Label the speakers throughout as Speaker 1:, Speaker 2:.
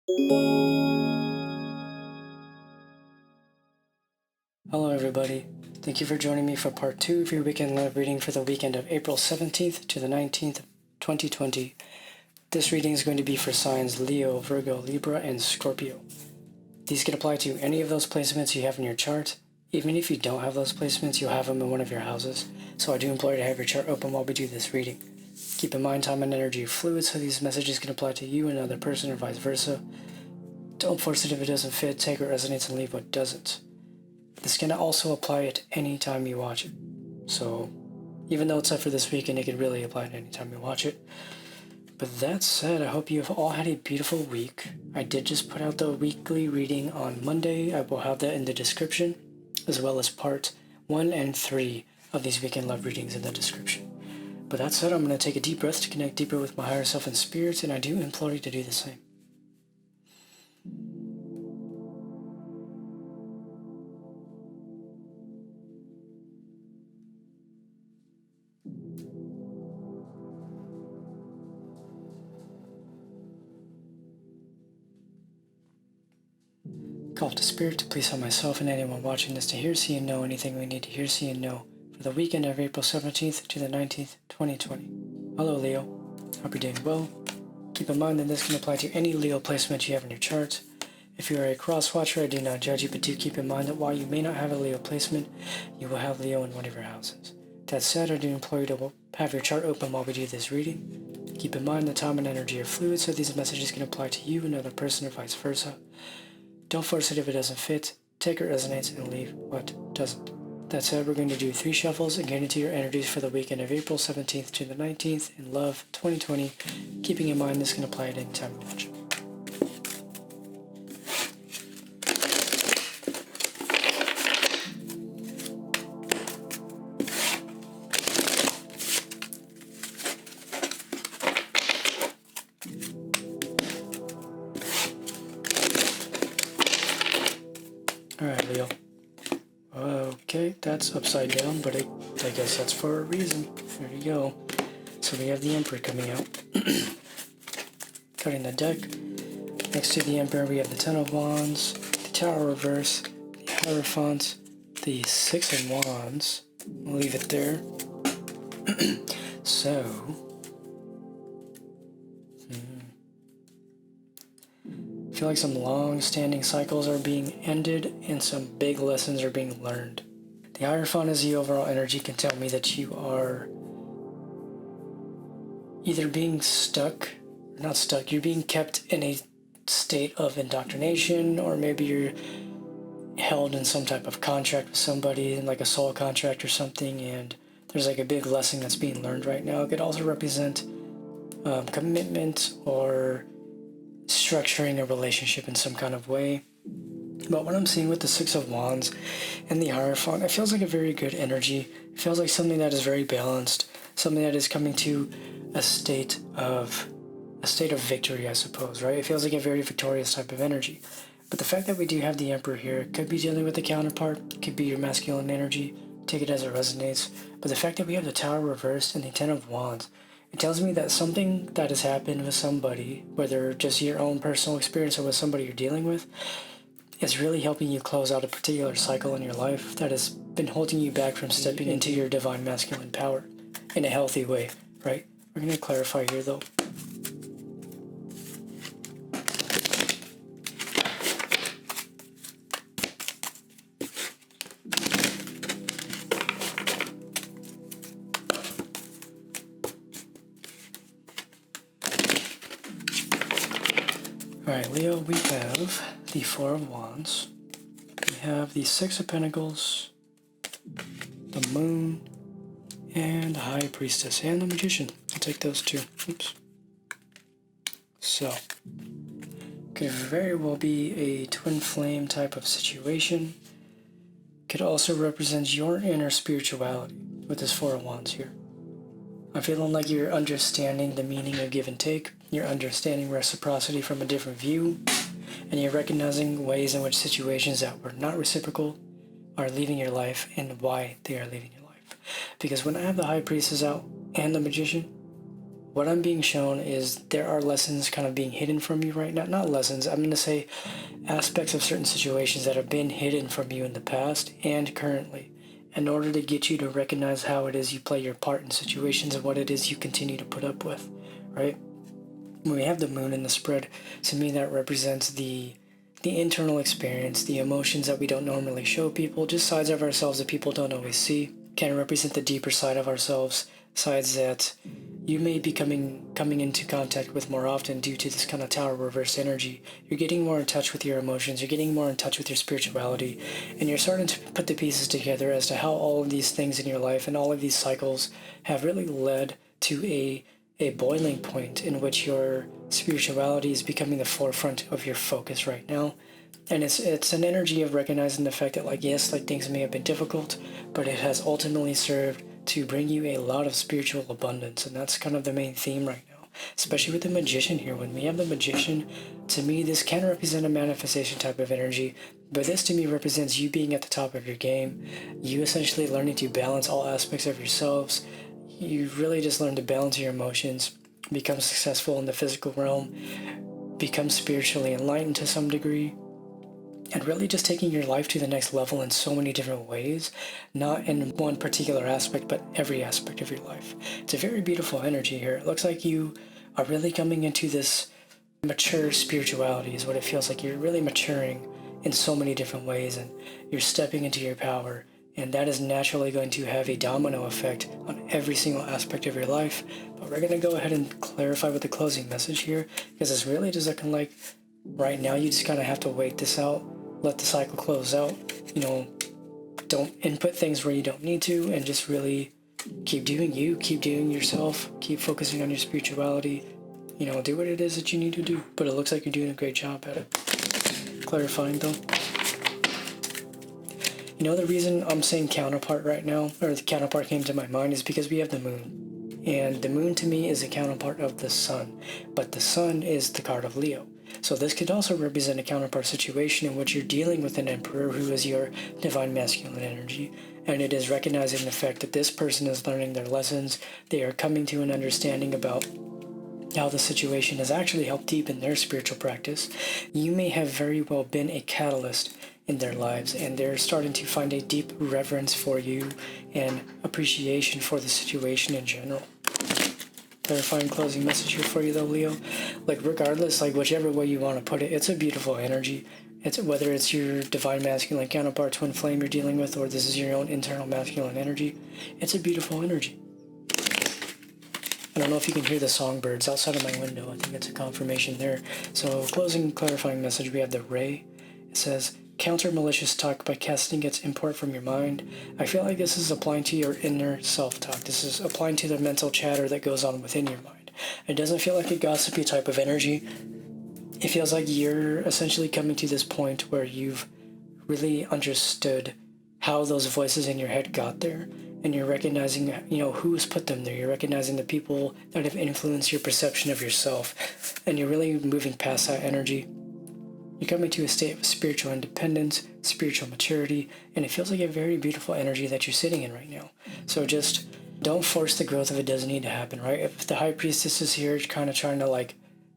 Speaker 1: Hello everybody, thank you for joining me for part 2 of your weekend love reading for the weekend of April 17th to the 19th, 2020. This reading is going to be for signs Leo, Virgo, Libra, and Scorpio. These can apply to any of those placements you have in your chart. Even if you don't have those placements, you'll have them in one of your houses, so I do implore you to have your chart open while we do this reading. Keep in mind time and energy are fluid, so these messages can apply to you and another person or vice versa. Don't force it if it doesn't fit, take what resonates and leave what doesn't. This can also apply at any time you watch it. So, even though it's up for this weekend, it could really apply at any time you watch it. But that said, I hope you've all had a beautiful week. I did just put out the weekly reading on Monday. I will have that in the description, as well as part 1 and 3 of these weekend love readings in the description. But that said, I'm going to take a deep breath to connect deeper with my higher self and spirit, and I do implore you to do the same. Call to Spirit to please help myself and anyone watching this to hear, see, and know anything we need to hear, see, and know for the weekend of April 17th to the 19th, 2020. Hello, Leo. Hope you're doing well. Keep in mind that this can apply to any Leo placement you have in your chart. If you are a cross-watcher, I do not judge you, but do keep in mind that while you may not have a Leo placement, you will have Leo in one of your houses. That said, I do implore you to have your chart open while we do this reading. Keep in mind that time and energy are fluid, so these messages can apply to you, another person, or vice versa. Don't force it if it doesn't fit, take what resonates and leave what doesn't. That said, we're going to do 3 shuffles and get into your energies for the weekend of April 17th to the 19th in Love 2020, keeping in mind this can apply at any time you watch. Alright, Leo. Okay, that's upside down, but I guess that's for a reason. There you go. So we have the Emperor coming out. Cutting the deck. Next to the Emperor, we have the Ten of Wands, the Tower reverse, the Hierophant, the Six of Wands. We'll leave it there. So, I feel like some long-standing cycles are being ended and some big lessons are being learned. The Hierophant as the overall energy can tell me that you are either being you're being kept in a state of indoctrination, or maybe you're held in some type of contract with somebody, like a soul contract or something, and there's like a big lesson that's being learned right now. It could also represent commitment or structuring a relationship in some kind of way. But what I'm seeing with the Six of Wands and the Hierophant, it feels like a very good energy. It feels like something that is very balanced, something that is coming to a state of victory, I suppose, right? It feels like a very victorious type of energy. But the fact that we do have the Emperor here, it could be dealing with the counterpart, it could be your masculine energy, take it as it resonates. But the fact that we have the Tower reversed and the Ten of Wands, it tells me that something that has happened with somebody, whether just your own personal experience or with somebody you're dealing with, is really helping you close out a particular cycle in your life that has been holding you back from stepping into your divine masculine power in a healthy way, right? We're going to clarify here though. Alright, Leo, we have the Four of Wands, we have the Six of Pentacles, the Moon, and the High Priestess, and the Magician. I'll take those two. Oops. So, could very well be a twin flame type of situation. Could also represent your inner spirituality with this Four of Wands here. I'm feeling like you're understanding the meaning of give and take. You're understanding reciprocity from a different view. And you're recognizing ways in which situations that were not reciprocal are leaving your life and why they are leaving your life. Because when I have the High Priestess out and the Magician, what I'm being shown is there are lessons kind of being hidden from you right now. Not lessons, I'm going to say aspects of certain situations that have been hidden from you in the past and currently, in order to get you to recognize how it is you play your part in situations and what it is you continue to put up with, right? When we have the moon in the spread, to me that represents the internal experience, the emotions that we don't normally show people, just sides of ourselves that people don't always see, can represent the deeper side of ourselves, sides that you may be coming into contact with more often due to this kind of tower reverse energy. You're getting more in touch with your emotions, you're getting more in touch with your spirituality, and you're starting to put the pieces together as to how all of these things in your life and all of these cycles have really led to a boiling point in which your spirituality is becoming the forefront of your focus right now. And it's an energy of recognizing the fact that, like, yes, like, things may have been difficult, but it has ultimately served to bring you a lot of spiritual abundance. And that's kind of the main theme right now, especially with the Magician here. When we have the Magician, to me, this can represent a manifestation type of energy, but this to me represents you being at the top of your game, you essentially learning to balance all aspects of yourselves. You really just learn to balance your emotions, become successful in the physical realm, become spiritually enlightened to some degree, and really just taking your life to the next level in so many different ways, not in one particular aspect, but every aspect of your life. It's a very beautiful energy here. It looks like you are really coming into this mature spirituality is what it feels like. You're really maturing in so many different ways, and you're stepping into your power. And that is naturally going to have a domino effect on every single aspect of your life. But we're going to go ahead and clarify with the closing message here, because it's really just looking like right now you just kind of have to wait this out, let the cycle close out. Don't input things where you don't need to, and just really keep doing you, keep doing yourself, keep focusing on your spirituality. Do what it is that you need to do. But it looks like you're doing a great job at it. Clarifying though. The reason I'm saying counterpart right now, or the counterpart came to my mind, is because we have the moon. And the moon to me is a counterpart of the sun. But the sun is the card of Leo. So this could also represent a counterpart situation in which you're dealing with an emperor who is your divine masculine energy. And it is recognizing the fact that this person is learning their lessons. They are coming to an understanding about how the situation has actually helped deepen their spiritual practice. You may have very well been a catalyst in their lives, and they're starting to find a deep reverence for you and appreciation for the situation in general. Clarifying closing message here for you though, Leo. Regardless, whichever way you want to put it, it's a beautiful energy. It's whether it's your divine masculine counterpart, twin flame you're dealing with, or this is your own internal masculine energy. It's a beautiful energy. I don't know if you can hear the songbirds outside of my window. I think it's a confirmation there. So closing clarifying message, we have the ray. It says, counter malicious talk by casting its import from your mind. I feel like this is applying to your inner self-talk. This is applying to the mental chatter that goes on within your mind. It doesn't feel like a gossipy type of energy. It feels like you're essentially coming to this point where you've really understood how those voices in your head got there, and you're recognizing, who's put them there. You're recognizing the people that have influenced your perception of yourself, and you're really moving past that energy. You're coming to a state of spiritual independence, spiritual maturity, and it feels like a very beautiful energy that you're sitting in right now. So just don't force the growth if it doesn't need to happen, right? If the High Priestess is here kind of trying to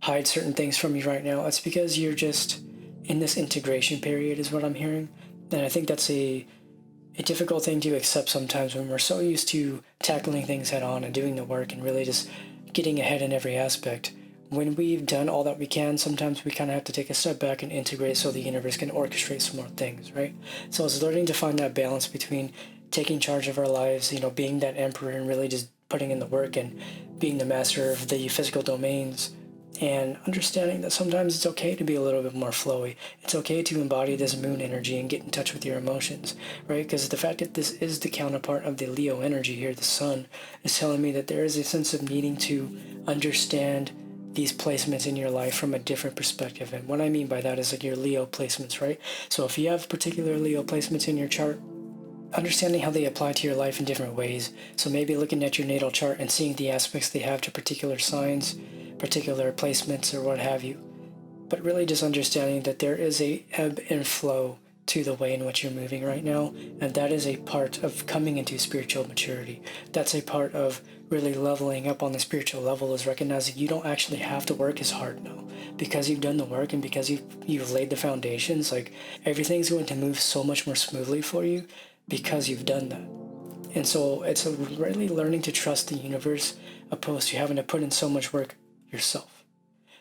Speaker 1: hide certain things from you right now, it's because you're just in this integration period is what I'm hearing. And I think that's a difficult thing to accept sometimes when we're so used to tackling things head on and doing the work and really just getting ahead in every aspect. When we've done all that we can, sometimes we kind of have to take a step back and integrate so the universe can orchestrate some more things, right? So it's learning to find that balance between taking charge of our lives, being that emperor and really just putting in the work and being the master of the physical domains, and understanding that sometimes it's okay to be a little bit more flowy. It's okay to embody this moon energy and get in touch with your emotions, right? Because the fact that this is the counterpart of the Leo energy here, the sun, is telling me that there is a sense of needing to understand these placements in your life from a different perspective. And what I mean by that is your Leo placements, right? So if you have particular Leo placements in your chart, understanding how they apply to your life in different ways. So maybe looking at your natal chart and seeing the aspects they have to particular signs, particular placements, or what have you. But really just understanding that there is a ebb and flow to the way in which you're moving right now, and that is a part of coming into spiritual maturity. That's a part of really leveling up on the spiritual level is recognizing you don't actually have to work as hard now. Because you've done the work and because you've laid the foundations, like everything's going to move so much more smoothly for you because you've done that. And so it's really learning to trust the universe opposed to having to put in so much work yourself.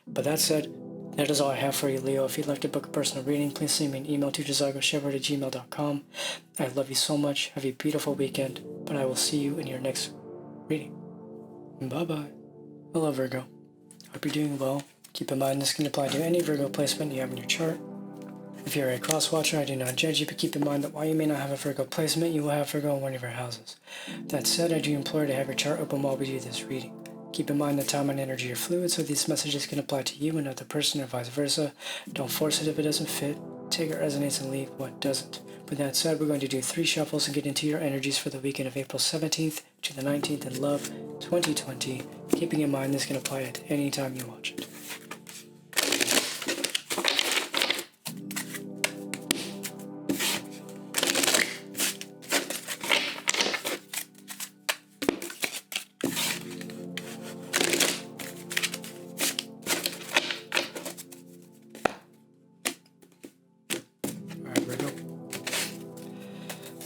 Speaker 1: But that said, that is all I have for you, Leo. If you'd like to book a personal reading, please send me an email to jzargoshepard@gmail.com. I love you so much. Have a beautiful weekend, but I will see you in your next reading. Bye-bye. Hello, Virgo. Hope you're doing well. Keep in mind this can apply to any Virgo placement you have in your chart. If you're a cross-watcher, I do not judge you, but keep in mind that while you may not have a Virgo placement, you will have Virgo in one of your houses. That said, I do implore you to have your chart open while we do this reading. Keep in mind that time and energy are fluid, so these messages can apply to you and another person or vice versa. Don't force it if it doesn't fit. Take what resonates and leave what doesn't. With that said, we're going to do 3 shuffles and get into your energies for the weekend of April 17th to the 19th in Love 2020. Keeping in mind this can apply at any time you watch it.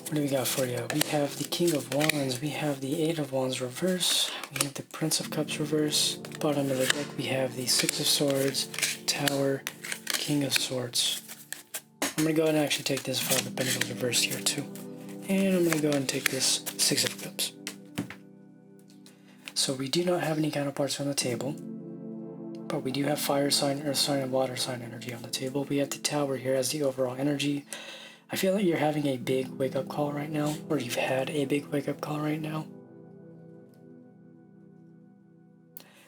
Speaker 1: What do we got for you? We have the King of Wands, we have the 8 of Wands reverse, we have the Prince of Cups reverse, bottom of the deck we have the 6 of Swords, Tower, King of Swords. I'm going to go ahead and actually take this 5 of Pentacles reverse here too. And I'm going to go ahead and take this 6 of Cups. So we do not have any counterparts on the table, but we do have fire sign, earth sign, and water sign energy on the table. We have the Tower here as the overall energy. I feel like you're having a big wake-up call right now, or you've had a big wake-up call right now.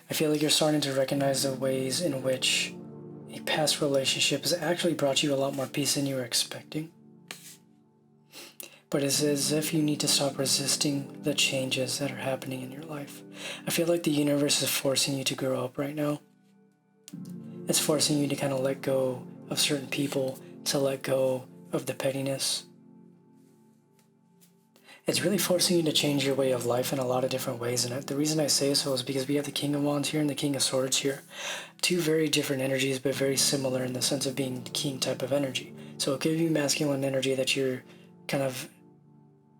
Speaker 1: I feel like you're starting to recognize the ways in which a past relationship has actually brought you a lot more peace than you were expecting. But it's as if you need to stop resisting the changes that are happening in your life. I feel like the universe is forcing you to grow up right now. It's forcing you to kind of let go of certain people, to let go of the pettiness. It's really forcing you to change your way of life in a lot of different ways, and the reason I say so is because we have the King of Wands here and the King of Swords here. 2 very different energies, but very similar in the sense of being king type of energy. So it could be masculine energy that you're kind of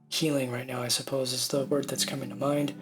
Speaker 1: healing right now, I suppose is the word that's coming to mind.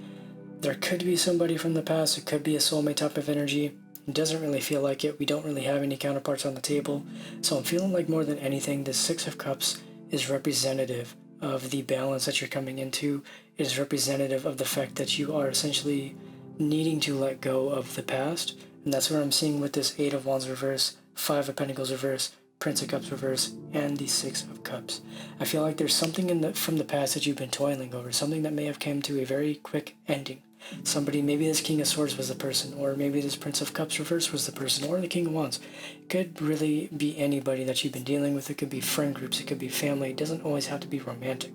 Speaker 1: There could be somebody from the past, it could be a soulmate type of energy. It doesn't really feel like it. We don't really have any counterparts on the table. So I'm feeling like more than anything, the 6 of Cups is representative of the balance that you're coming into. It is representative of the fact that you are essentially needing to let go of the past. And that's what I'm seeing with this 8 of Wands reverse, 5 of Pentacles reverse, Prince of Cups reverse, and the 6 of Cups. I feel like there's something from the past that you've been toiling over, something that may have come to a very quick ending. Somebody, maybe this King of Swords was the person, or maybe this Prince of Cups reverse was the person, or the King of Wands. It could really be anybody that you've been dealing with. It could be friend groups, it could be family. It doesn't always have to be romantic.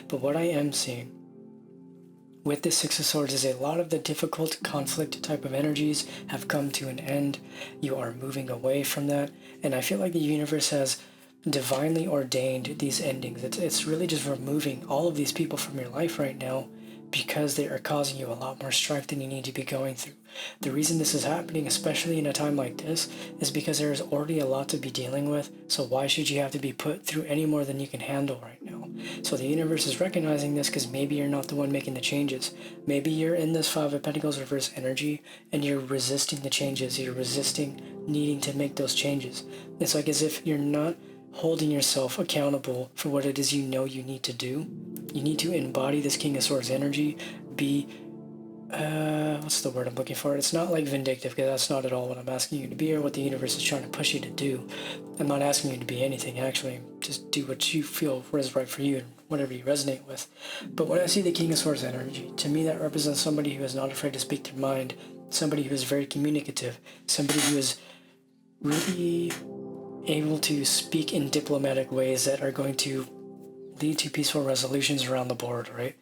Speaker 1: But what I am seeing with the 6 of Swords is a lot of the difficult conflict type of energies have come to an end. You are moving away from that, and I feel like the universe has divinely ordained these endings. It's really just removing all of these people from your life right now, because they are causing you a lot more strife than you need to be going through. The reason this is happening, especially in a time like this, is because there is already a lot to be dealing with, so why should you have to be put through any more than you can handle right now? So the universe is recognizing this because maybe you're not the one making the changes. Maybe you're in this 5 of Pentacles reverse energy and you're resisting the changes, you're resisting needing to make those changes. It's like as if you're not holding yourself accountable for what it is you know you need to do. You need to embody this King of Swords energy, be, what's the word I'm looking for? It's not like vindictive, because that's not at all what I'm asking you to be or what the universe is trying to push you to do. I'm not asking you to be anything, actually. Just do what you feel is right for you and whatever you resonate with. But when I see the King of Swords energy, to me that represents somebody who is not afraid to speak their mind, somebody who is very communicative, somebody who is really able to speak in diplomatic ways that are going to lead to peaceful resolutions around the board, right?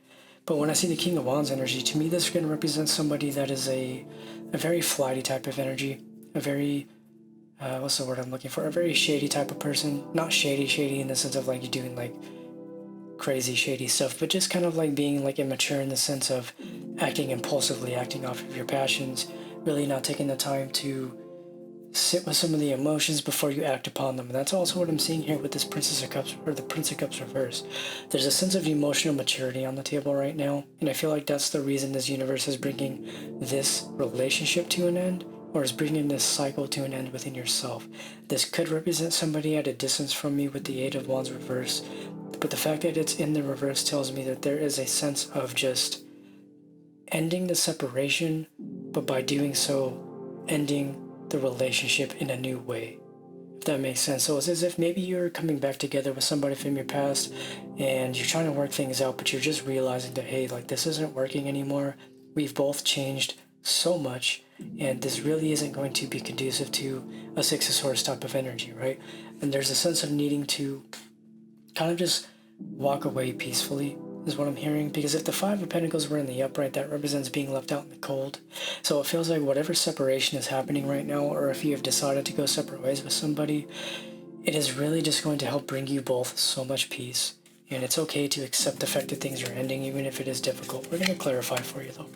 Speaker 1: But when I see the King of Wands energy, to me this is going to represent somebody that is a very flighty type of energy, a very, what's the word I'm looking for? A very shady type of person. Not shady in the sense of like you're doing like crazy shady stuff, but just kind of like being like immature in the sense of acting impulsively, acting off of your passions, really not taking the time to sit with some of the emotions before you act upon them. And that's also what I'm seeing here with this Princess of Cups, or the Prince of Cups reverse. There's a sense of emotional maturity on the table right now, and I feel like that's the reason this universe is bringing this relationship to an end, or is bringing this cycle to an end within yourself. This could represent somebody at a distance from you with the Eight of Wands reverse, but the fact that it's in the reverse tells me that there is a sense of just ending the separation, but by doing so, ending the relationship in a new way, if that makes sense. So it's as if maybe you're coming back together with somebody from your past and you're trying to work things out, but you're just realizing that, hey, like, this isn't working anymore. We've both changed so much, and this really isn't going to be conducive to a Six of Swords type of energy, right? And there's a sense of needing to kind of just walk away peacefully, is what I'm hearing, because if the Five of Pentacles were in the upright, that represents being left out in the cold. So it feels like whatever separation is happening right now, or if you have decided to go separate ways with somebody, it is really just going to help bring you both so much peace. And it's okay to accept the fact that things are ending, even if it is difficult. We're going to clarify for you, though.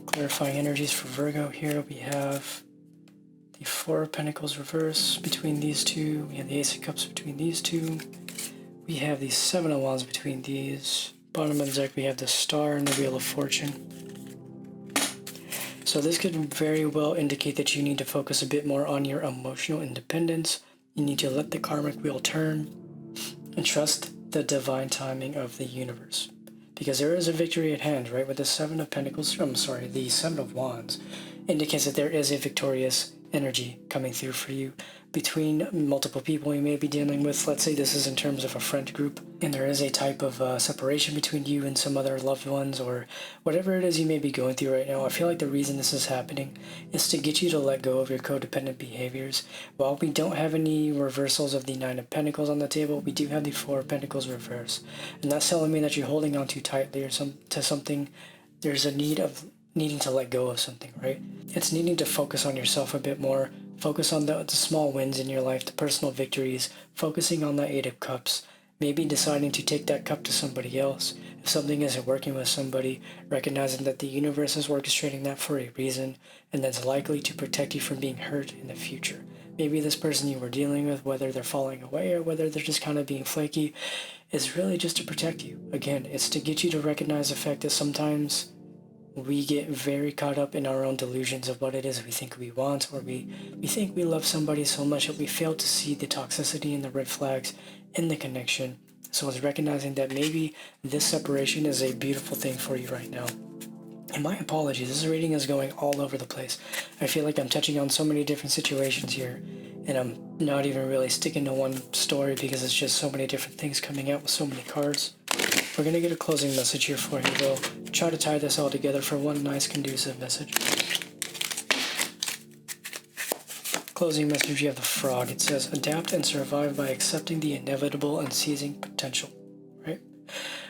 Speaker 1: Clarifying energies for Virgo here, we have the Four of Pentacles reverse between these two. We have the Ace of Cups between these two. We have the Seven of Wands between these. Bottom of the deck, we have the Star and the Wheel of Fortune. So this could very well indicate that you need to focus a bit more on your emotional independence. You need to let the karmic wheel turn and trust the divine timing of the universe. Because there is a victory at hand, right? With the Seven of Pentacles, the Seven of Wands indicates that there is a victorious energy coming through for you between multiple people you may be dealing with. Let's say this is in terms of a friend group, and there is a type of separation between you and some other loved ones, or whatever it is you may be going through right now. I feel like the reason this is happening is to get you to let go of your codependent behaviors. While we don't have any reversals of the Nine of Pentacles on the table, we do have the Four of Pentacles reverse, and that's telling me that you're holding on too tightly or to something. There's a needing to let go of something, right? It's needing to focus on yourself a bit more, focus on the small wins in your life, the personal victories, focusing on the Eight of Cups, maybe deciding to take that cup to somebody else. If something isn't working with somebody, recognizing that the universe is orchestrating that for a reason, and that's likely to protect you from being hurt in the future. Maybe this person you were dealing with, whether they're falling away or whether they're just kind of being flaky, is really just to protect you. Again, it's to get you to recognize the fact that sometimes we get very caught up in our own delusions of what it is we think we want, or we think we love somebody so much that we fail to see the toxicity and the red flags in the connection. So it's recognizing that maybe this separation is a beautiful thing for you right now. And my apologies, this reading is going all over the place. I feel like I'm touching on so many different situations here, and I'm not even really sticking to one story because it's just so many different things coming out with so many cards. We're going to get a closing message here for you, though. Try to tie this all together for one nice, conducive message. Closing message, you have the Frog. It says, adapt and survive by accepting the inevitable and seizing potential, right?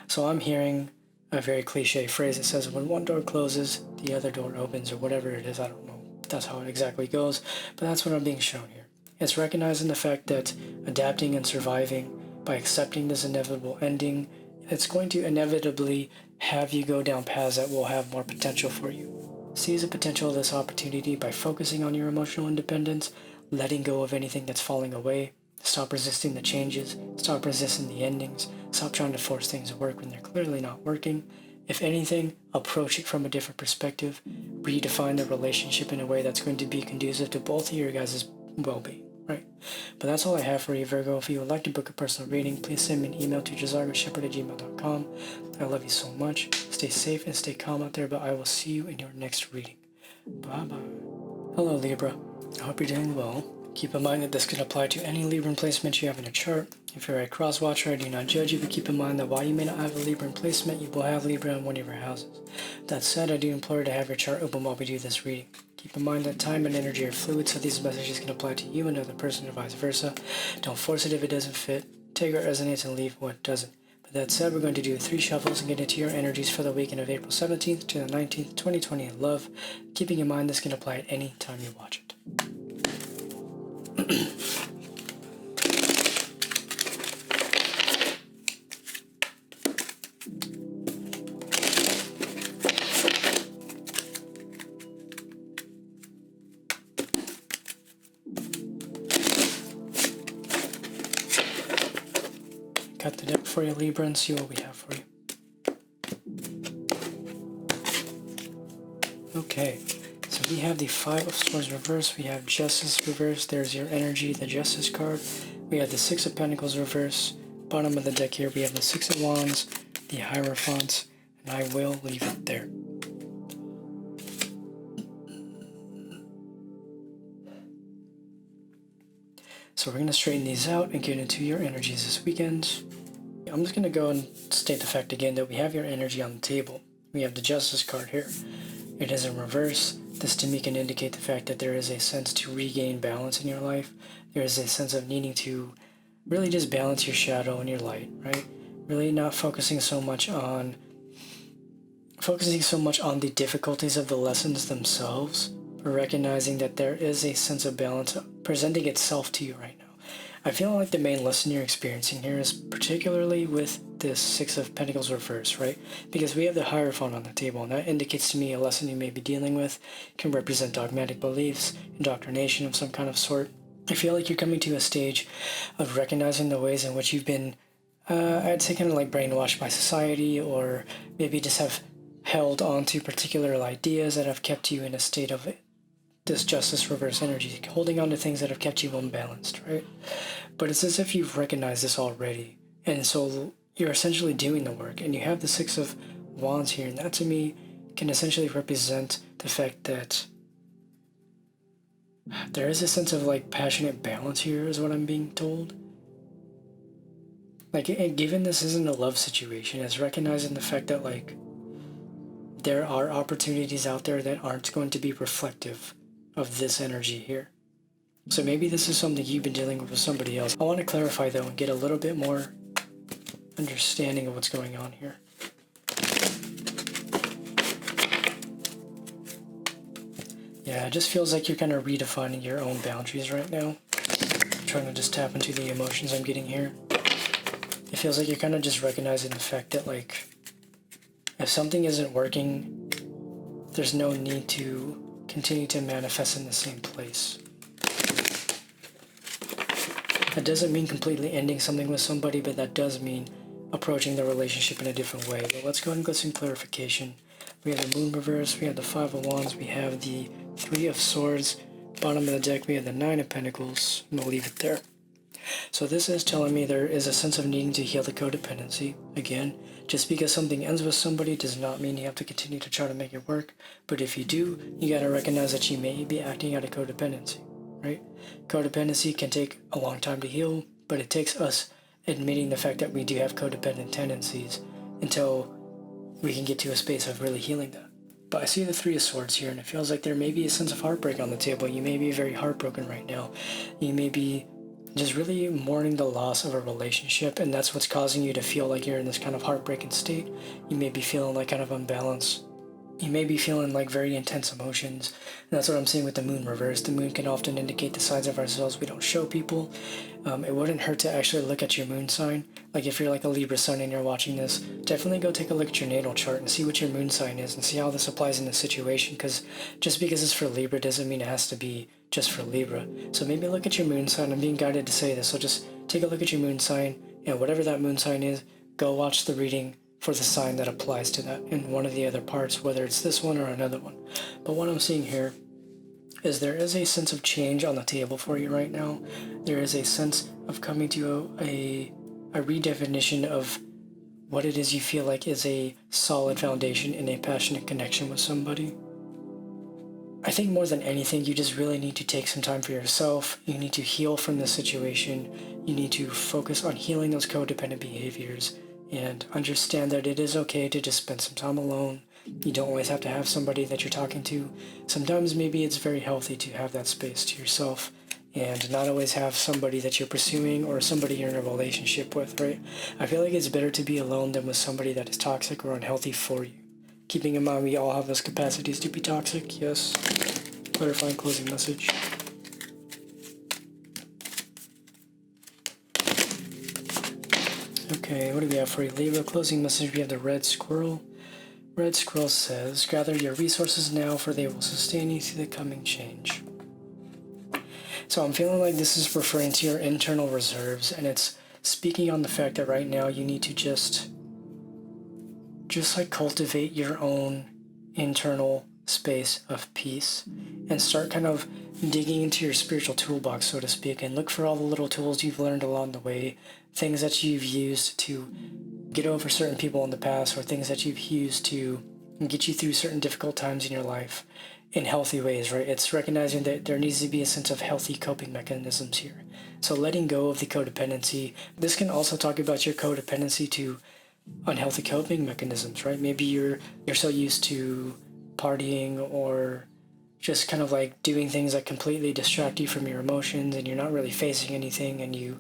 Speaker 1: So I'm hearing a very cliche phrase that says, when one door closes, the other door opens, or whatever it is. I don't know if that's how it exactly goes, but that's what I'm being shown here. It's recognizing the fact that adapting and surviving by accepting this inevitable ending, it's going to inevitably have you go down paths that will have more potential for you. Seize the potential of this opportunity by focusing on your emotional independence, letting go of anything that's falling away. Stop resisting the changes, stop resisting the endings, stop trying to force things to work when they're clearly not working. If anything, approach it from a different perspective, redefine the relationship in a way that's going to be conducive to both of your guys' well-being. Right. But that's all I have for you, Virgo. If you would like to book a personal reading, please send me an email to jzargoshepard@gmail.com. I love you so much. Stay safe and stay calm out there, but I will see you in your next reading. Bye-bye. Hello, Libra. I hope you're doing well. Keep in mind that this can apply to any Libran placement you have in a chart. If you're a cross-watcher, I do not judge you, but keep in mind that while you may not have a Libran placement, you will have Libra in one of your houses. That said, I do implore you to have your chart open while we do this reading. Keep in mind that time and energy are fluid, so these messages can apply to you and another person or vice versa. Don't force it if it doesn't fit. Take what resonates and leave what doesn't. With that said, we're going to do 3 shuffles and get into your energies for the weekend of April 17th to the 19th, 2020 in love, keeping in mind this can apply at any time you watch it. Cut the deck for you, Libra, and see what we have for you. Okay, so we have the 5 of Swords reverse, we have Justice reverse, there's your energy, the Justice card. We have the 6 of Pentacles reverse, bottom of the deck here we have the 6 of Wands, the Hierophant, and I will leave it there. So we're going to straighten these out and get into your energies this weekend. I'm just going to go and state the fact again that we have your energy on the table. We have the Justice card here. It is in reverse. This to me can indicate the fact that there is a sense to regain balance in your life. There is a sense of needing to really just balance your shadow and your light, right? Really not focusing so much on the difficulties of the lessons themselves, but recognizing that there is a sense of balance presenting itself to you right now. I feel like the main lesson you're experiencing here is particularly with this 6 of Pentacles reverse, right? Because we have the Hierophant on the table, and that indicates to me a lesson you may be dealing with. It can represent dogmatic beliefs, indoctrination of some kind of sort. I feel like you're coming to a stage of recognizing the ways in which you've been, I'd say kind of like brainwashed by society, or maybe just have held on to particular ideas that have kept you in a state of this Justice reverse energy, holding on to things that have kept you unbalanced, right? But it's as if you've recognized this already, and so you're essentially doing the work, and you have the 6 of Wands here, and that to me can essentially represent the fact that there is a sense of like passionate balance here is what I'm being told. Like, and given this isn't a love situation, it's recognizing the fact that like there are opportunities out there that aren't going to be reflective of this energy here. So maybe this is something you've been dealing with somebody else. I want to clarify though and get a little bit more understanding of what's going on here. Yeah, it just feels like you're kind of redefining your own boundaries right now. I'm trying to just tap into the emotions I'm getting here. It feels like you're kind of just recognizing the fact that like if something isn't working, there's no need to continue to manifest in the same place. That doesn't mean completely ending something with somebody, but that does mean approaching the relationship in a different way. But let's go ahead and get some clarification. We have the Moon reverse, we have the 5 of Wands, we have the 3 of Swords. Bottom of the deck, we have the 9 of Pentacles. I'm going to leave it there. So this is telling me there is a sense of needing to heal the codependency. Again, just because something ends with somebody does not mean you have to continue to try to make it work. But if you do, you got to recognize that you may be acting out of codependency, right? Codependency can take a long time to heal, but it takes us admitting the fact that we do have codependent tendencies until we can get to a space of really healing that. But I see the 3 of Swords here, and it feels like there may be a sense of heartbreak on the table. You may be very heartbroken right now. You may be just really mourning the loss of a relationship, and that's what's causing you to feel like you're in this kind of heartbreaking state. You may be feeling like kind of unbalanced. You may be feeling like very intense emotions. And that's what I'm seeing with the Moon reverse. The Moon can often indicate the sides of ourselves we don't show people. It wouldn't hurt to actually look at your moon sign. Like if you're like a Libra sun and you're watching this, definitely go take a look at your natal chart and see what your moon sign is and see how this applies in this situation, because just because it's for Libra doesn't mean it has to be just for Libra. So maybe look at your moon sign. I'm being guided to say this, so just take a look at your moon sign, and whatever that moon sign is, go watch the reading for the sign that applies to that in one of the other parts, whether it's this one or another one. But what I'm seeing here is there is a sense of change on the table for you right now. There is a sense of coming to a redefinition of what it is you feel like is a solid foundation in a passionate connection with somebody. I think more than anything, you just really need to take some time for yourself. You need to heal from this situation. You need to focus on healing those codependent behaviors and understand that it is okay to just spend some time alone. You don't always have to have somebody that you're talking to. Sometimes maybe it's very healthy to have that space to yourself and not always have somebody that you're pursuing or somebody you're in a relationship with, right? I feel like it's better to be alone than with somebody that is toxic or unhealthy for you. Keeping in mind we all have those capacities to be toxic, yes. Clarifying closing message. Okay, what do we have for you, Libra? Closing message, we have the red squirrel. Red squirrel says, gather your resources now, for they will sustain you through the coming change. So I'm feeling like this is referring to your internal reserves, and it's speaking on the fact that right now you need to just like cultivate your own internal space of peace and start kind of digging into your spiritual toolbox, so to speak, and look for all the little tools you've learned along the way, things that you've used to get over certain people in the past, or things that you've used to get you through certain difficult times in your life in healthy ways, right? It's recognizing that there needs to be a sense of healthy coping mechanisms here. So letting go of the codependency. This can also talk about your codependency to unhealthy coping mechanisms, right? Maybe you're so used to partying or just kind of like doing things that completely distract you from your emotions, and you're not really facing anything, and you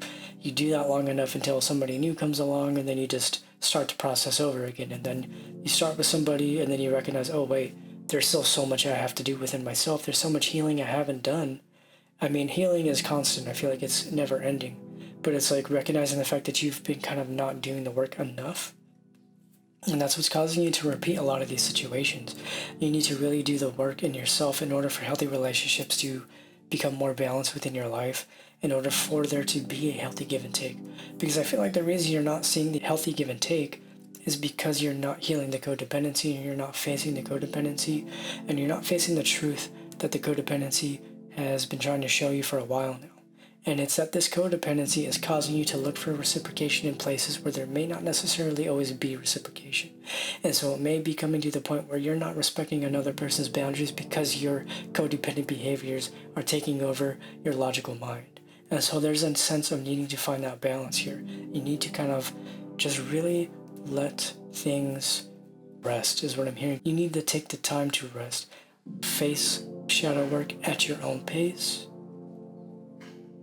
Speaker 1: do that long enough until somebody new comes along, and then you just start to process over again, and then you start with somebody, and then you recognize, oh wait, there's still so much I have to do within myself, there's so much healing I haven't done. I mean, healing is constant, I feel like it's never ending, but it's like recognizing the fact that you've been kind of not doing the work enough. And that's what's causing you to repeat a lot of these situations. You need to really do the work in yourself in order for healthy relationships to become more balanced within your life, in order for there to be a healthy give and take. Because I feel like the reason you're not seeing the healthy give and take is because you're not healing the codependency, and you're not facing the codependency, and you're not facing the truth that the codependency has been trying to show you for a while now. And it's that this codependency is causing you to look for reciprocation in places where there may not necessarily always be reciprocation. And so it may be coming to the point where you're not respecting another person's boundaries because your codependent behaviors are taking over your logical mind. And so there's a sense of needing to find that balance here. You need to kind of just really let things rest, is what I'm hearing. You need to take the time to rest. Face shadow work at your own pace,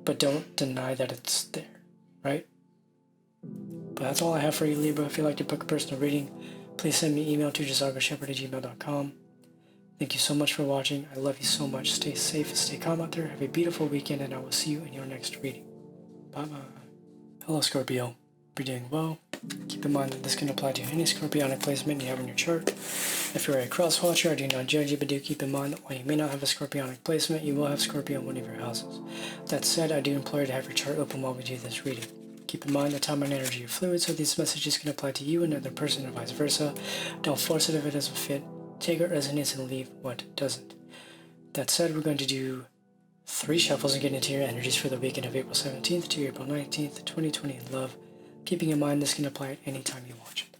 Speaker 1: but don't deny that it's there, right? But that's all I have for you, Libra. If you'd like to book a personal reading, please send me an email to jzargoshepard@gmail.com. Thank you so much for watching. I love you so much. Stay safe and stay calm out there. Have a beautiful weekend, and I will see you in your next reading. Bye-bye. Hello, Scorpio. Hope you're doing well. Keep in mind that this can apply to any scorpionic placement you have in your chart. If you're a cross-watcher, I do not judge you, but do keep in mind that while you may not have a scorpionic placement, you will have Scorpio in one of your houses. That said, I do implore you to have your chart open while we do this reading. Keep in mind that time and energy are fluid, so these messages can apply to you and another person and vice versa. Don't force it if it doesn't fit. Take what resonates and leave what doesn't. That said, we're going to do 3 shuffles and get into your energies for the weekend of April 17th to April 19th, 2020 in love. Keeping in mind this can apply at any time you watch it.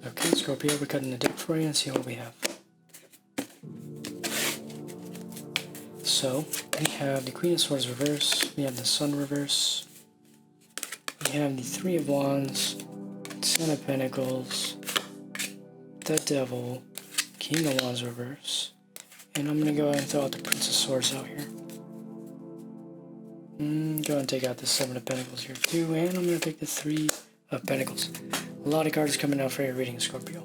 Speaker 1: Okay, Scorpio, we're cutting the deck for you and see what we have. So, we have the Queen of Swords reverse, we have the Sun reverse, we have the 3 of Wands, 10 of Pentacles, the Devil, King of Wands reverse, and I'm going to go ahead and throw out the Prince of Swords out here. Go ahead and take out the 7 of Pentacles here too, and I'm going to take the 3 of Pentacles. A lot of cards coming out for your reading, Scorpio.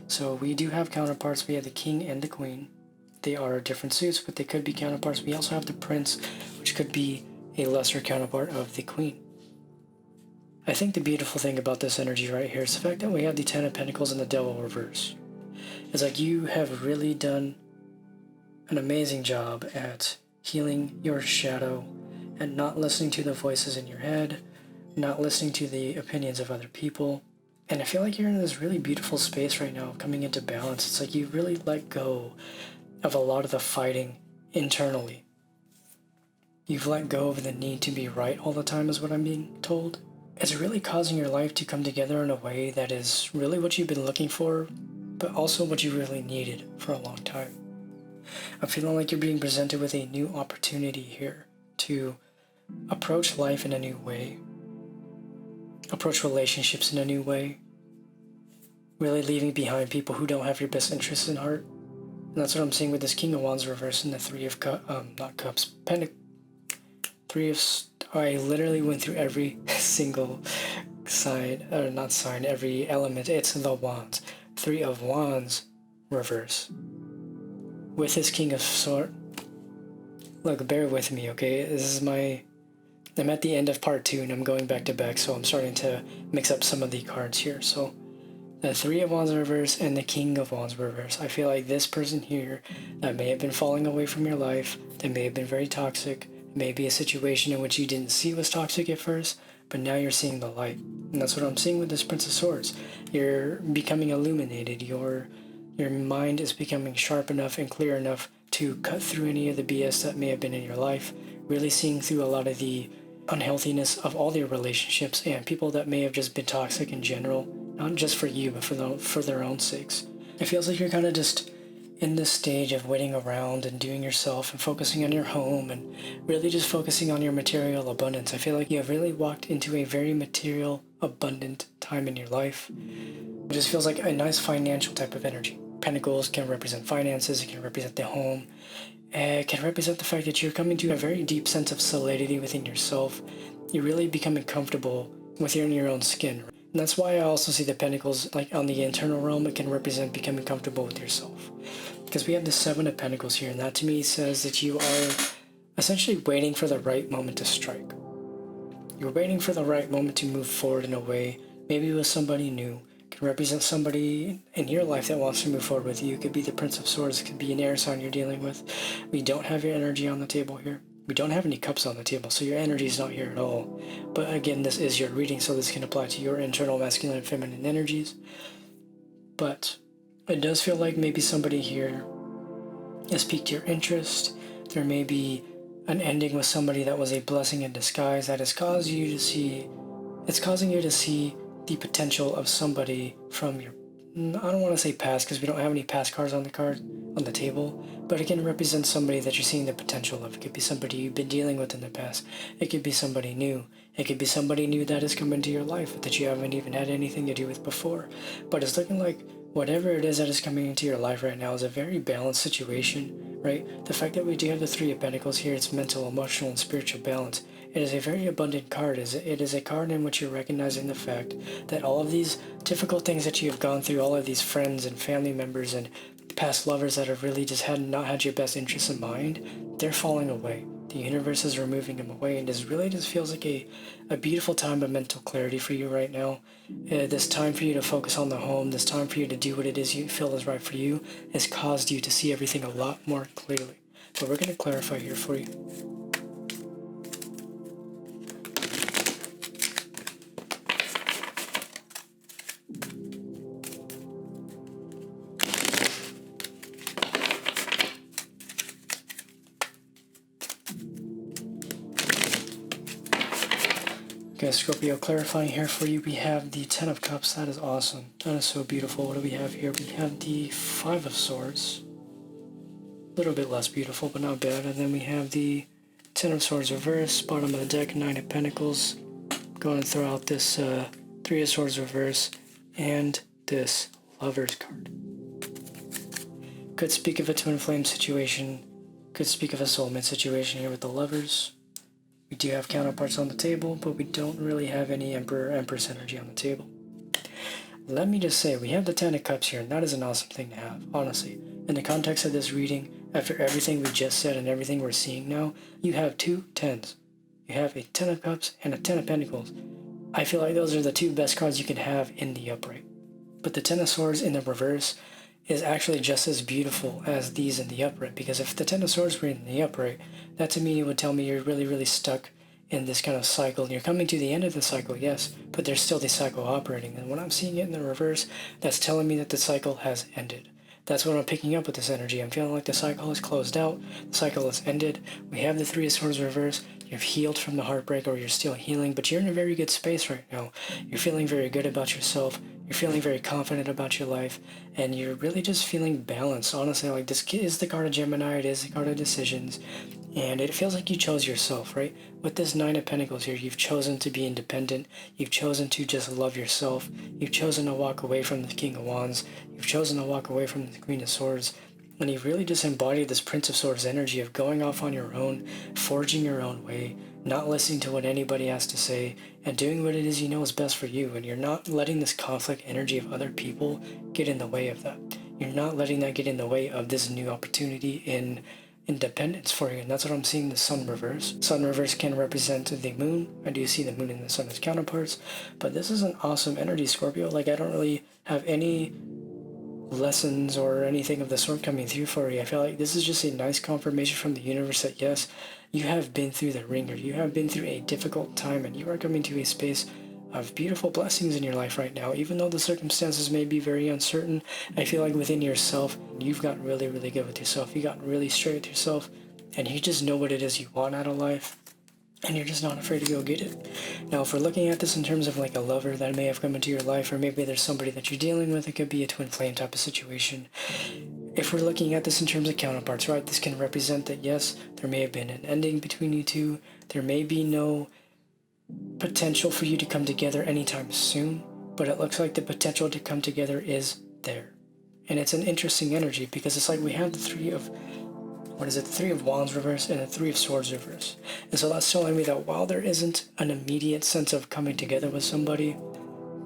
Speaker 1: So we do have counterparts. We have the King and the Queen. They are different suits, but they could be counterparts. We also have the Prince, which could be a lesser counterpart of the Queen. I think the beautiful thing about this energy right here is the fact that we have the 10 of Pentacles and the Devil reverse. It's like you have really done an amazing job at healing your shadow and not listening to the voices in your head, not listening to the opinions of other people. And I feel like you're in this really beautiful space right now, coming into balance. It's like you really let go of a lot of the fighting internally. You've let go of the need to be right all the time, is what I'm being told. It's really causing your life to come together in a way that is really what you've been looking for but also what you really needed for a long time. I'm feeling like you're being presented with a new opportunity here to approach life in a new way, approach relationships in a new way, really leaving behind people who don't have your best interests in heart. And that's what I'm seeing with this King of Wands reverse and the Three of I literally went through every single sign, or not sign, every element. It's the Wands. Three of Wands reverse. With this King of Swords. Look, bear with me, okay? I'm at the end of part 2 and I'm going back to back, so I'm starting to mix up some of the cards here. So the Three of Wands reverse and the King of Wands reverse. I feel like this person here that may have been falling away from your life, that may have been very toxic, may be a situation in which you didn't see was toxic at first, but now you're seeing the light. And that's what I'm seeing with this Prince of Swords. You're becoming illuminated. Your mind is becoming sharp enough and clear enough to cut through any of the BS that may have been in your life, really seeing through a lot of the unhealthiness of all your relationships and people that may have just been toxic in general, not just for you, but for their own sakes. It feels like you're kind of just in this stage of waiting around and doing yourself and focusing on your home and really just focusing on your material abundance. I feel like you have really walked into a very material, abundant time in your life. It just feels like a nice financial type of energy. Pentacles can represent finances, it can represent the home, it can represent the fact that you're coming to a very deep sense of solidity within yourself. You're really becoming comfortable within your own skin. And that's why I also see the Pentacles, like on the internal realm, it can represent becoming comfortable with yourself. Because we have the Seven of Pentacles here, and that to me says that you are essentially waiting for the right moment to strike. You're waiting for the right moment to move forward in a way, maybe with somebody new. It can represent somebody in your life that wants to move forward with you. It could be the Prince of Swords, it could be an air sign you're dealing with. We don't have your energy on the table here. We don't have any cups on the table, so your energy is not here at all. But again, this is your reading, so this can apply to your internal masculine and feminine energies. But it does feel like maybe somebody here has piqued your interest. There may be an ending with somebody that was a blessing in disguise that has caused you to see, it's causing you to see the potential of somebody from your, I don't want to say past because we don't have any past cards on the table, but it can represent somebody that you're seeing the potential of. It could be somebody you've been dealing with in the past. It could be somebody new. It could be somebody new that has come into your life that you haven't even had anything to do with before. But it's looking like whatever it is that is coming into your life right now is a very balanced situation, right? The fact that we do have the Three of Pentacles here, it's mental, emotional, and spiritual balance. It is a very abundant card. It is a card in which you're recognizing the fact that all of these difficult things that you have gone through, all of these friends and family members and past lovers that have really just not had your best interests in mind, they're falling away. The universe is removing them away, and this really just feels like a beautiful time of mental clarity for you right now. This time for you to focus on the home, this time for you to do what it is you feel is right for you, has caused you to see everything a lot more clearly. But we're going to clarify here for you. Okay, Scorpio, clarifying here for you, we have the Ten of Cups. That is awesome. That is so beautiful. What do we have here? We have the Five of Swords. A little bit less beautiful, but not bad. And then we have the Ten of Swords reverse, bottom of the deck, Nine of Pentacles. Going to throw out this Three of Swords reverse and this Lover's card. Could speak of a twin flame situation. Could speak of a soulmate situation here with the Lovers. We do have counterparts on the table, but we don't really have any Emperor-Empress energy on the table. Let me just say, we have the Ten of Cups here, and that is an awesome thing to have, honestly. In the context of this reading, after everything we just said and everything we're seeing now, you have two tens. You have a Ten of Cups and a Ten of Pentacles. I feel like those are the two best cards you can have in the upright. But the Ten of Swords in the reverse is actually just as beautiful as these in the upright, because if the Ten of Swords were in the upright, that to me would tell me you're really, really stuck in this kind of cycle. You're coming to the end of the cycle, yes, but there's still the cycle operating. And when I'm seeing it in the reverse, that's telling me that the cycle has ended. That's what I'm picking up with this energy. I'm feeling like the cycle is closed out, the cycle has ended. We have the Three of Swords reverse. You've healed from the heartbreak, or you're still healing, but you're in a very good space right now. You're feeling very good about yourself. You're feeling very confident about your life, and you're really just feeling balanced. Honestly, like, this is the card of Gemini, it is the card of decisions, and it feels like you chose yourself, right? With this Nine of Pentacles here, you've chosen to be independent, you've chosen to just love yourself, you've chosen to walk away from the King of Wands, you've chosen to walk away from the Queen of Swords, and you've really just embodied this Prince of Swords energy of going off on your own, forging your own way, not listening to what anybody has to say, and doing what it is you know is best for you. And you're not letting this conflict energy of other people get in the way of that. You're not letting that get in the way of this new opportunity in independence for you. And that's what I'm seeing, the Sun reverse. Sun reverse can represent the moon. I do see the moon and the sun as counterparts, but this is an awesome energy, Scorpio. Like, I don't really have any lessons or anything of the sort coming through for you. I feel like this is just a nice confirmation from the universe that yes, you have been through the ringer, you have been through a difficult time, and you are coming to a space of beautiful blessings in your life right now. Even though the circumstances may be very uncertain, I feel like within yourself, you've gotten really, really good with yourself. You got really straight with yourself, and you just know what it is you want out of life, and you're just not afraid to go get it. Now, if we're looking at this in terms of like a lover that may have come into your life, or maybe there's somebody that you're dealing with, it could be a twin flame type of situation. If we're looking at this in terms of counterparts, right, this can represent that yes, there may have been an ending between you two. There may be no potential for you to come together anytime soon, but it looks like the potential to come together is there. And it's an interesting energy because it's like we have the Three of Wands reverse and the Three of Swords reverse. And so that's telling me that while there isn't an immediate sense of coming together with somebody,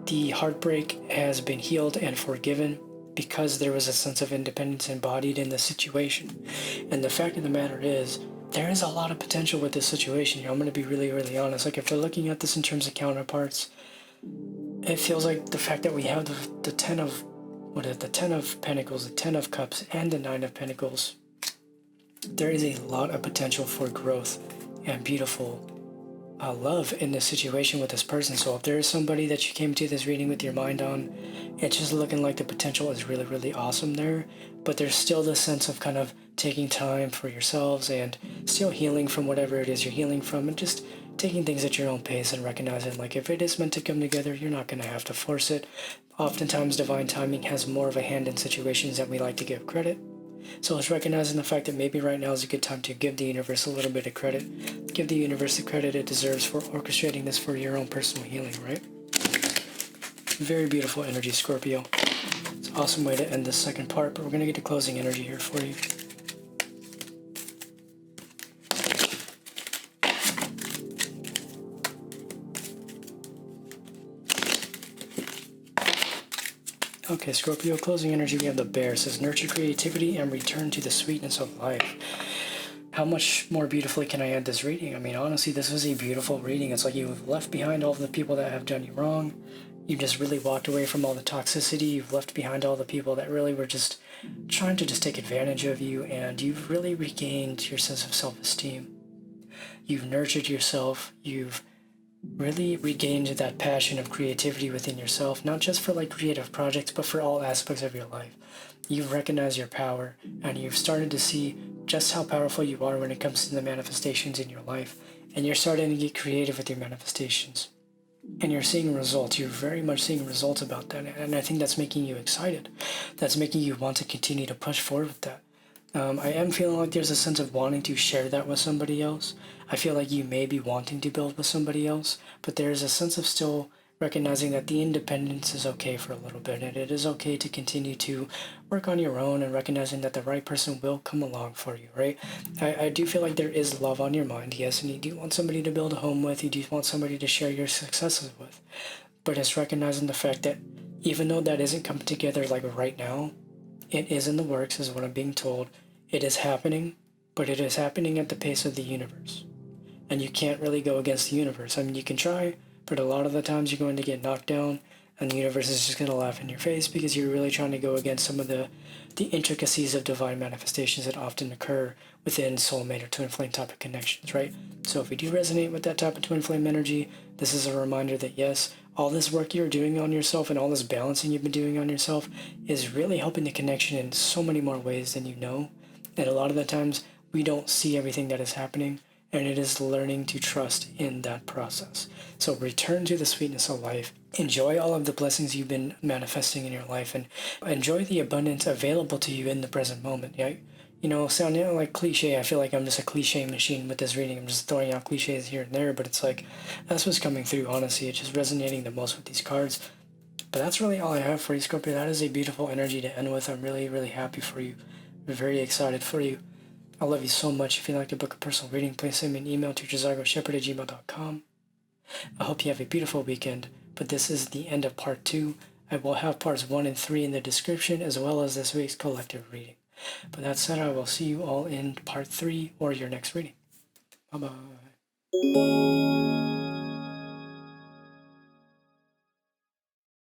Speaker 1: the heartbreak has been healed and forgiven because there was a sense of independence embodied in the situation. And the fact of the matter is, there is a lot of potential with this situation here. I'm going to be really, really honest. Like, if we're looking at this in terms of counterparts, it feels like the fact that we have the Ten of Pentacles, the Ten of Cups, and the Nine of Pentacles, there is a lot of potential for growth and beautiful love in this situation with this person. So if there is somebody that you came to this reading with your mind on, it's just looking like the potential is really, really awesome there. But there's still this sense of kind of taking time for yourselves and still healing from whatever it is you're healing from, and just taking things at your own pace and recognizing, like, if it is meant to come together, you're not going to have to force it. Oftentimes, divine timing has more of a hand in situations than we like to give credit. So it's recognizing the fact that maybe right now is a good time to give the universe a little bit of credit. Give the universe the credit it deserves for orchestrating this for your own personal healing, right? Very beautiful energy, Scorpio. It's an awesome way to end this second part, but we're going to get to closing energy here for you. Okay, Scorpio, closing energy, we have the Bear. It says, nurture creativity and return to the sweetness of life. How much more beautifully can I end this reading? I mean, honestly, this was a beautiful reading. It's like you've left behind all the people that have done you wrong. You've just really walked away from all the toxicity. You've left behind all the people that really were just trying to just take advantage of you, and you've really regained your sense of self-esteem. You've nurtured yourself. You've really regained that passion of creativity within yourself, not just for like creative projects, but for all aspects of your life. You've recognized your power, and you've started to see just how powerful you are when it comes to the manifestations in your life, and you're starting to get creative with your manifestations. And you're seeing results. You're very much seeing results about that, and I think that's making you excited. That's making you want to continue to push forward with that. I am feeling like there's a sense of wanting to share that with somebody else. I feel like you may be wanting to build with somebody else, but there's a sense of still recognizing that the independence is okay for a little bit, and it is okay to continue to work on your own, and recognizing that the right person will come along for you, right? I do feel like there is love on your mind, yes, and you do want somebody to build a home with, you do want somebody to share your successes with, but it's recognizing the fact that even though that isn't coming together like right now, it is in the works, is what I'm being told. It is happening, but it is happening at the pace of the universe. And you can't really go against the universe. I mean, you can try, but a lot of the times you're going to get knocked down, and the universe is just going to laugh in your face because you're really trying to go against some of the intricacies of divine manifestations that often occur within soulmate or twin flame type of connections, right? So if you do resonate with that type of twin flame energy, this is a reminder that yes, all this work you're doing on yourself and all this balancing you've been doing on yourself is really helping the connection in so many more ways than you know. And a lot of the times we don't see everything that is happening, and it is learning to trust in that process. So return to the sweetness of life. Enjoy all of the blessings you've been manifesting in your life, and enjoy the abundance available to you in the present moment. Yeah, sounding like cliche, I feel like I'm just a cliche machine with this reading. I'm just throwing out cliches here and there, but it's like, that's what's coming through, honestly. It's just resonating the most with these cards. But that's really all I have for you, Scorpio. That is a beautiful energy to end with. I'm really, really happy for you. I'm very excited for you. I love you so much. If you'd like to book a personal reading, please send me an email to jzargoshepard@gmail.com. I hope you have a beautiful weekend, but this is the end of part 2. I will have parts 1 and 3 in the description, as well as this week's collective reading. But that said, I will see you all in part 3 or your next reading. Bye-bye.